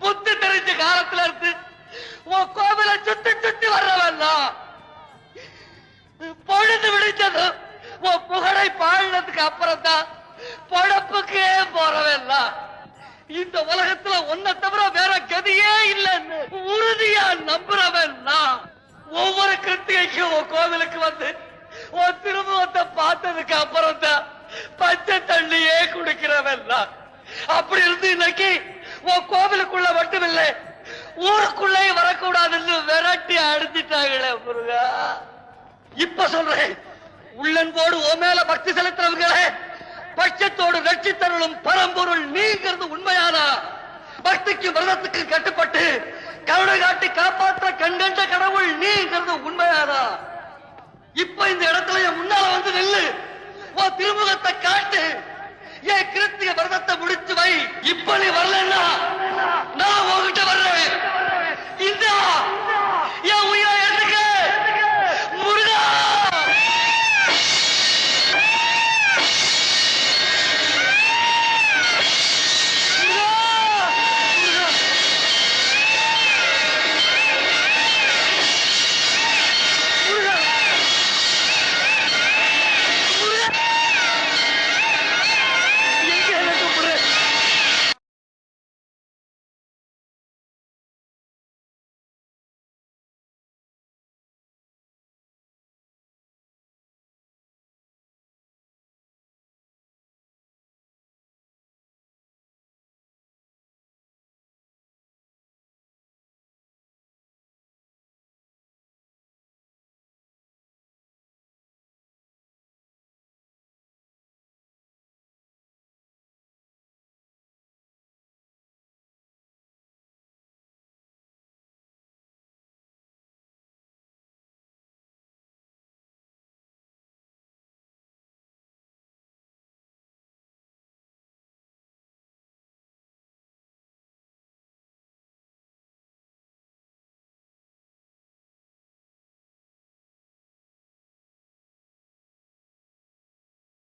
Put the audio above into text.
புத்தி தெரிஞ்ச காலத்துல இருந்து உன் கோவிலை சுத்தி சுத்தி வர்றவெல்லாம் பொழுது விடிச்சதும் உன் புகழை பாடினதுக்கு அப்புறம் தான் பொழப்புக்கே போறவெல்லாம் இந்த உலகத்துல ஒன்ன தவிர வேற கதியே இல்லைன்னு உறுதியா நம்புறவெல்லாம் ஒவ்வொரு கிருத்திகைக்கும் உன் கோவிலுக்கு வந்து உன் திருமுகத்தை பார்த்ததுக்கு அப்புறம் தான் பச்சை தண்ணியே குடிக்கிறவெல்லாம் அப்படி இருந்து இன்னைக்கு உன் கோவிலுக்குள்ள மட்டுமில்லை ஊருக்குள்ளே வரக்கூடாதுன்னு விரட்டி அடிச்சிட்டாங்களே முருகா. இப்ப சொல்றேன், உள்ளன்போடு உன் மேல பக்தி செலுத்துறவங்களே பட்சத்தோடு வெற்றி தருளும் பரம்பொருள் நீங்கிறது உண்மையானா பக்திக்கு விரதத்துக்கு கட்டுப்பட்டு கருணை காட்டி காப்பாற்ற கண்கண்ட கடவுள் நீங்கிறது உண்மையானா இப்ப இந்த இடத்துல என் முன்னால வந்து நெல்லு, உன் திருமுகத்தை காட்டு, என் கிருத்திக விரதத்தை முடிச்சு வை. இப்ப நீ வரலன்னா